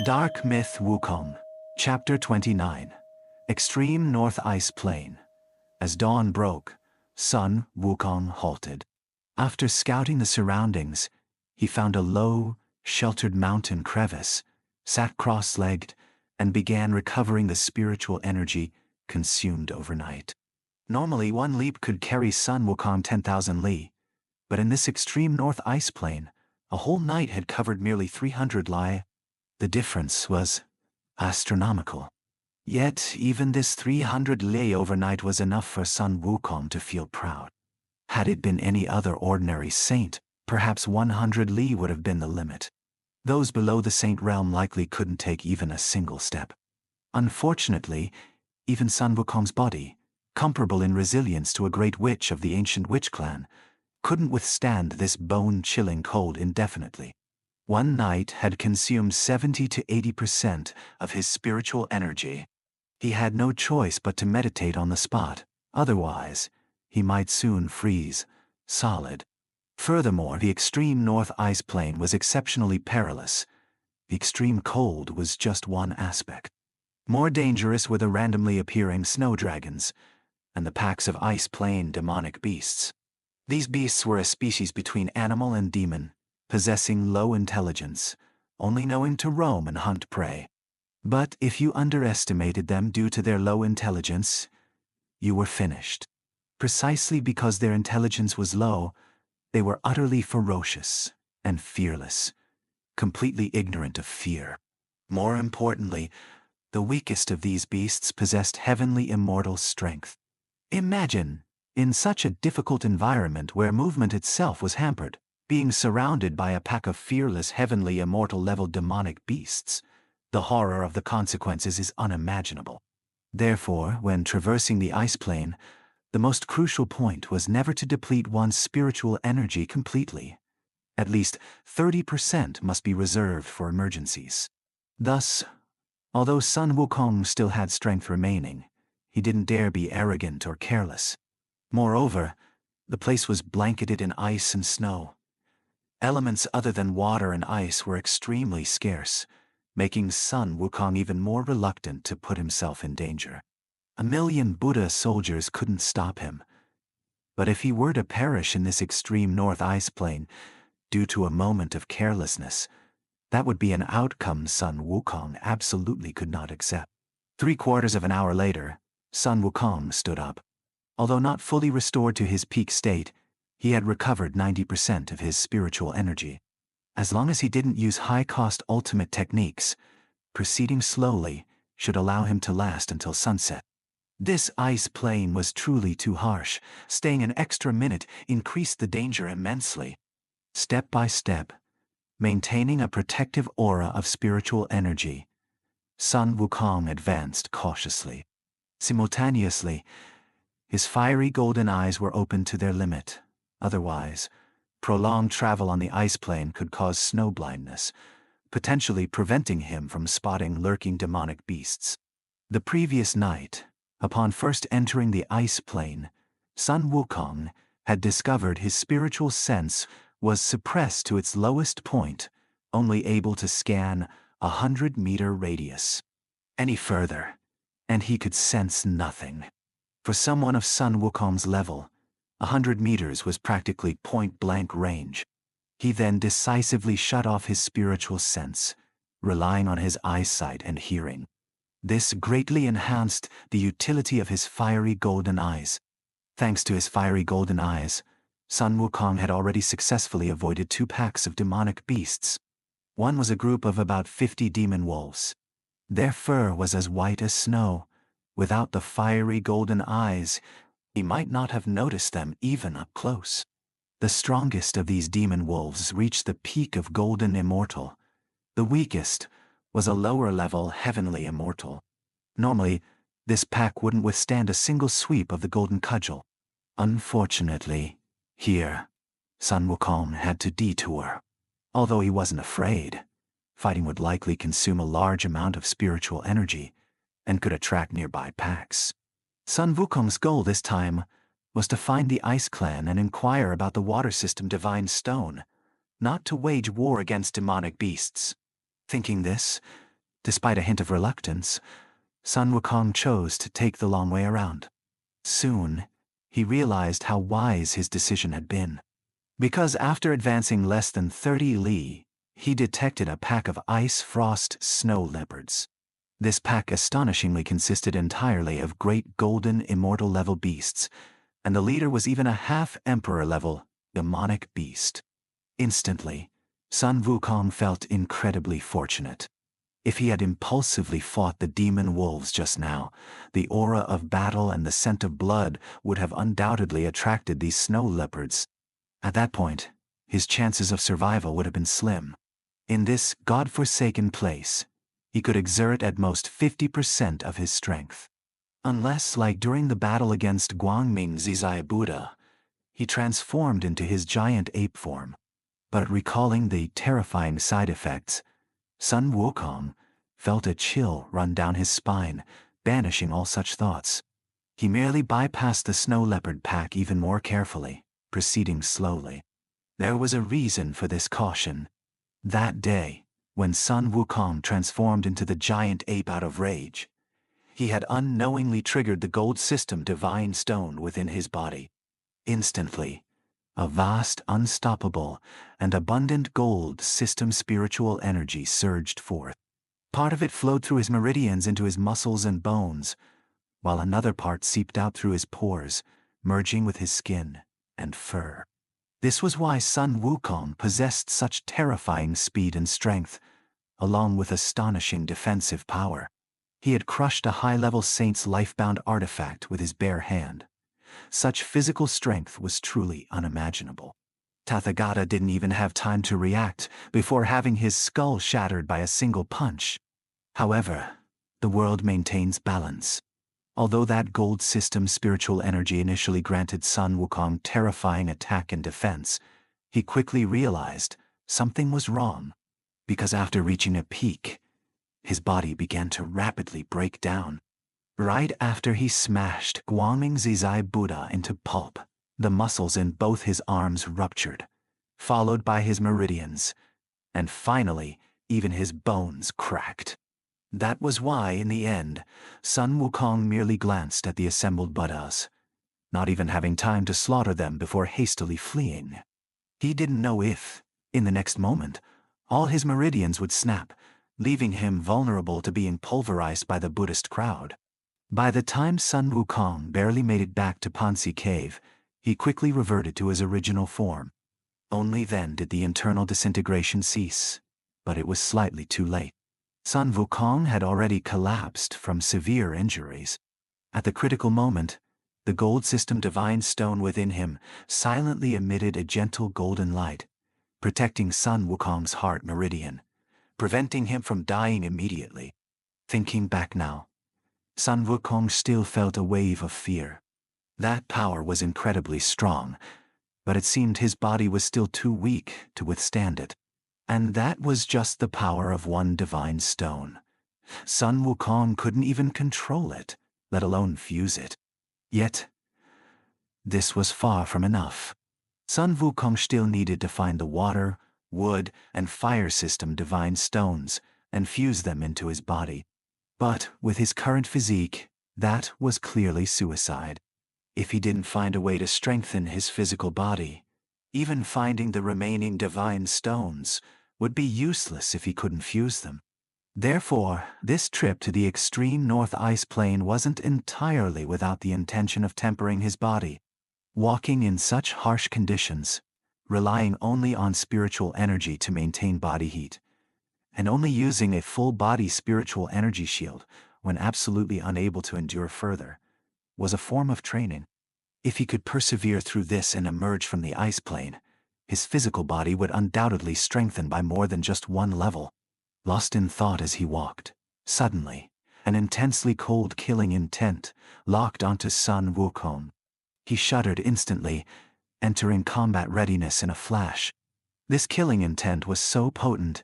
Dark Myth Wukong, Chapter 29. Extreme North Ice Plain. As dawn broke, Sun Wukong halted. After scouting the surroundings, he found a low, sheltered mountain crevice, sat cross-legged, and began recovering the spiritual energy consumed overnight. Normally, one leap could carry Sun Wukong 10,000 li, but in this extreme North Ice Plain, a whole night had covered merely 300 li. The difference was astronomical. Yet even this 300 li overnight was enough for Sun Wukong to feel proud. Had it been any other ordinary saint, perhaps 100 li would have been the limit. Those below the saint realm likely couldn't take even a single step. Unfortunately, even Sun Wukong's body, comparable in resilience to a great witch of the ancient witch clan, couldn't withstand this bone-chilling cold indefinitely. One night had consumed 70 to 80% of his spiritual energy. He had no choice but to meditate on the spot, otherwise, he might soon freeze solid. Furthermore, the extreme North Ice Plain was exceptionally perilous. The extreme cold was just one aspect. More dangerous were the randomly appearing snow dragons and the packs of Ice Plain demonic beasts. These beasts were a species between animal and demon, possessing low intelligence, only knowing to roam and hunt prey. But if you underestimated them due to their low intelligence, you were finished. Precisely because their intelligence was low, they were utterly ferocious and fearless, completely ignorant of fear. More importantly, the weakest of these beasts possessed heavenly immortal strength. Imagine, in such a difficult environment where movement itself was hampered, being surrounded by a pack of fearless heavenly immortal level demonic beasts. The horror of the consequences is unimaginable. Therefore, when traversing the ice plain, the most crucial point was never to deplete one's spiritual energy completely. At least 30% must be reserved for emergencies. Thus, although Sun Wukong still had strength remaining, he didn't dare be arrogant or careless. Moreover, the place was blanketed in ice and snow. Elements other than water and ice were extremely scarce, making Sun Wukong even more reluctant to put himself in danger. 1,000,000 Buddha soldiers couldn't stop him. But if he were to perish in this extreme North Ice Plain due to a moment of carelessness, that would be an outcome Sun Wukong absolutely could not accept. 3/4 of an hour later, Sun Wukong stood up. Although not fully restored to his peak state, he had recovered 90% of his spiritual energy. As long as he didn't use high-cost ultimate techniques, proceeding slowly should allow him to last until sunset. This ice plain was truly too harsh. Staying an extra minute increased the danger immensely. Step by step, maintaining a protective aura of spiritual energy, Sun Wukong advanced cautiously. Simultaneously, his fiery golden eyes were open to their limit. Otherwise, prolonged travel on the ice plain could cause snow blindness, potentially preventing him from spotting lurking demonic beasts. The previous night, upon first entering the ice plain, Sun Wukong had discovered his spiritual sense was suppressed to its lowest point, only able to scan 100-meter radius. Any further, and he could sense nothing. For someone of Sun Wukong's level, 100 meters was practically point-blank range. He then decisively shut off his spiritual sense, relying on his eyesight and hearing. This greatly enhanced the utility of his fiery golden eyes. Thanks to his fiery golden eyes, Sun Wukong had already successfully avoided 2 packs of demonic beasts. One was a group of about 50 demon wolves. Their fur was as white as snow. Without the fiery golden eyes, he might not have noticed them even up close. The strongest of these demon wolves reached the peak of golden immortal. The weakest was a lower-level heavenly immortal. Normally, this pack wouldn't withstand a single sweep of the golden cudgel. Unfortunately, here, Sun Wukong had to detour. Although he wasn't afraid, fighting would likely consume a large amount of spiritual energy and could attract nearby packs. Sun Wukong's goal this time was to find the Ice Clan and inquire about the water system Divine Stone, not to wage war against demonic beasts. Thinking this, Despite a hint of reluctance, Sun Wukong chose to take the long way around. Soon, he realized how wise his decision had been. Because after advancing less than 30 li, he detected a pack of Ice Frost Snow Leopards. This pack astonishingly consisted entirely of great golden immortal-level beasts, and the leader was even a half-emperor-level demonic beast. Instantly, Sun Wukong felt incredibly fortunate. If he had impulsively fought the demon wolves just now, the aura of battle and the scent of blood would have undoubtedly attracted these snow leopards. At that point, his chances of survival would have been slim. In this god-forsaken place, he could exert at most 50% of his strength. Unless, like during the battle against Guangming Zizai Buddha, he transformed into his giant ape form. But recalling the terrifying side effects, Sun Wukong felt a chill run down his spine, banishing all such thoughts. He merely bypassed the snow leopard pack even more carefully, proceeding slowly. There was a reason for this caution. That day, when Sun Wukong transformed into the giant ape out of rage, he had unknowingly triggered the gold system divine stone within his body. Instantly, a vast, unstoppable, and abundant gold system spiritual energy surged forth. Part of it flowed through his meridians into his muscles and bones, while another part seeped out through his pores, merging with his skin and fur. This was why Sun Wukong possessed such terrifying speed and strength, along with astonishing defensive power. He had crushed a high-level saint's lifebound artifact with his bare hand. Such physical strength was truly unimaginable. Tathagata didn't even have time to react before having his skull shattered by a single punch. However, the world maintains balance. Although that gold system spiritual energy initially granted Sun Wukong terrifying attack and defense, he quickly realized something was wrong, because after reaching a peak, his body began to rapidly break down. Right after he smashed Guangming Zizai Buddha into pulp, the muscles in both his arms ruptured, followed by his meridians, and finally, even his bones cracked. That was why, in the end, Sun Wukong merely glanced at the assembled Buddhas, not even having time to slaughter them before hastily fleeing. He didn't know if, in the next moment, all his meridians would snap, leaving him vulnerable to being pulverized by the Buddhist crowd. By the time Sun Wukong barely made it back to Pansi Cave, he quickly reverted to his original form. Only then did the internal disintegration cease, but it was slightly too late. Sun Wukong had already collapsed from severe injuries. At the critical moment, the gold system divine stone within him silently emitted a gentle golden light, protecting Sun Wukong's heart meridian, preventing him from dying immediately. Thinking back now, Sun Wukong still felt a wave of fear. That power was incredibly strong, but it seemed his body was still too weak to withstand it. And that was just the power of one divine stone. Sun Wukong couldn't even control it, let alone fuse it. Yet, this was far from enough. Sun Wukong still needed to find the water, wood, and fire system divine stones and fuse them into his body. But with his current physique, that was clearly suicide. If he didn't find a way to strengthen his physical body, even finding the remaining divine stones would be useless if he couldn't fuse them. Therefore, this trip to the extreme North Ice Plain wasn't entirely without the intention of tempering his body. Walking in such harsh conditions, relying only on spiritual energy to maintain body heat, and only using a full-body spiritual energy shield when absolutely unable to endure further, was a form of training. If he could persevere through this and emerge from the ice plane, his physical body would undoubtedly strengthen by more than just one level. Lost in thought as he walked, suddenly, an intensely cold killing intent locked onto Sun Wukong. He shuddered instantly, entering combat readiness in a flash. This killing intent was so potent,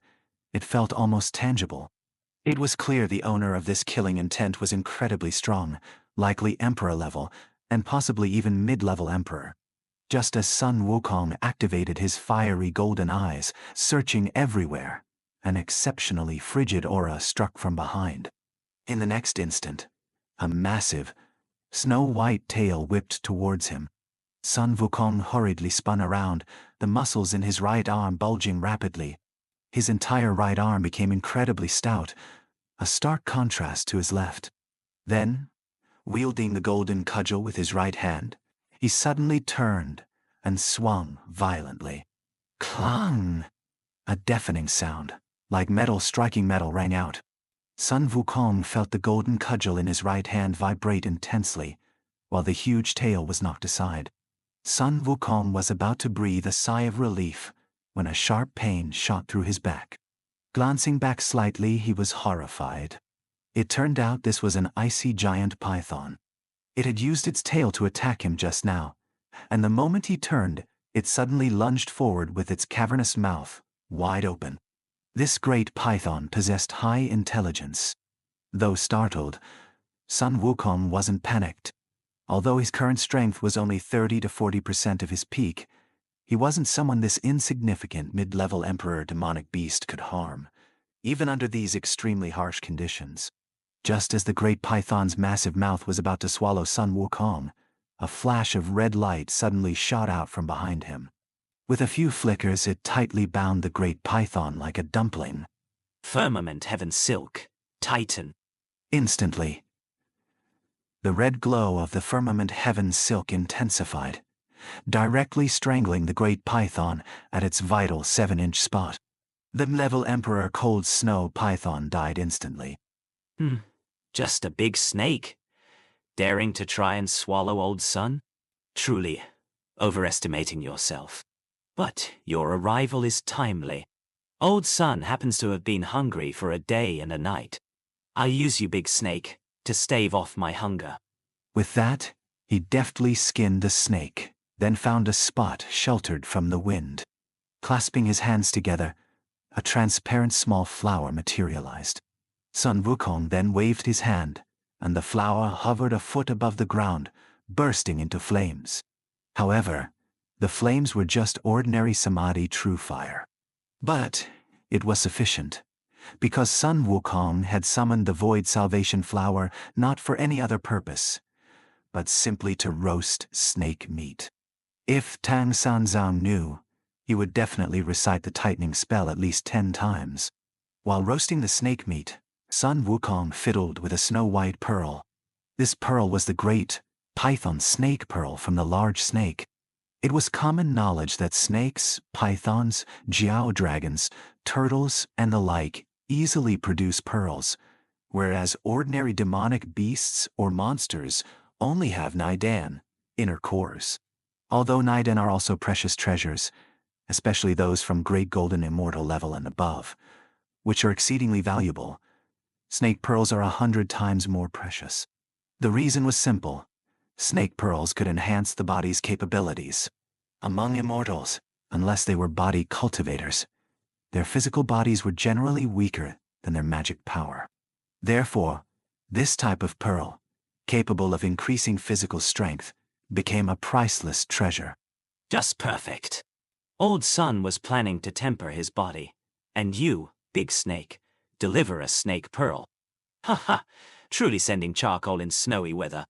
it felt almost tangible. It was clear the owner of this killing intent was incredibly strong, likely Emperor level, and possibly even mid-level Emperor. Just as Sun Wukong activated his fiery golden eyes, searching everywhere, an exceptionally frigid aura struck from behind. In the next instant, a massive, snow-white tail whipped towards him. Sun Wukong hurriedly spun around, the muscles in his right arm bulging rapidly. His entire right arm became incredibly stout, a stark contrast to his left. Then, wielding the golden cudgel with his right hand, he suddenly turned and swung violently. Clang! A deafening sound, like metal striking metal, rang out. Sun Wukong felt the golden cudgel in his right hand vibrate intensely, while the huge tail was knocked aside. Sun Wukong was about to breathe a sigh of relief when a sharp pain shot through his back. Glancing back slightly, he was horrified. It turned out this was an icy giant python. It had used its tail to attack him just now, and the moment he turned, it suddenly lunged forward with its cavernous mouth wide open. This great python possessed high intelligence. Though startled, Sun Wukong wasn't panicked. Although his current strength was only 30 to 40% of his peak, he wasn't someone this insignificant mid-level emperor demonic beast could harm, even under these extremely harsh conditions. Just as the great python's massive mouth was about to swallow Sun Wukong, a flash of red light suddenly shot out from behind him. With a few flickers, it tightly bound the great python like a dumpling. Firmament, heaven silk, Titan. Instantly, the red glow of the firmament heaven silk intensified, directly strangling the great python at its vital 7-inch spot. The level Emperor Cold Snow Python died instantly. Just a big snake, daring to try and swallow old Sun? Truly, overestimating yourself. But your arrival is timely. Old Sun happens to have been hungry for a day and a night. I'll use you, big snake, to stave off my hunger. With that, he deftly skinned the snake, then found a spot sheltered from the wind. Clasping his hands together, a transparent small flower materialized. Sun Wukong then waved his hand, and the flower hovered a foot above the ground, bursting into flames. However, the flames were just ordinary Samadhi true fire. But it was sufficient, because Sun Wukong had summoned the Void Salvation Flower not for any other purpose, but simply to roast snake meat. If Tang Sanzang knew, he would definitely recite the tightening spell at least 10 times. While roasting the snake meat, Sun Wukong fiddled with a snow-white pearl. This pearl was the great python snake pearl from the large snake. It was common knowledge that snakes, pythons, jiao dragons, turtles, and the like easily produce pearls, whereas ordinary demonic beasts or monsters only have Nidan, inner cores. Although Nidan are also precious treasures, especially those from Great Golden Immortal level and above, which are exceedingly valuable, snake pearls are 100 times more precious. The reason was simple. Snake pearls could enhance the body's capabilities. Among immortals, unless they were body cultivators, their physical bodies were generally weaker than their magic power. Therefore, this type of pearl, capable of increasing physical strength, became a priceless treasure. Just perfect. Old Sun was planning to temper his body, and you, big snake, deliver a snake pearl. Ha ha, truly sending charcoal in snowy weather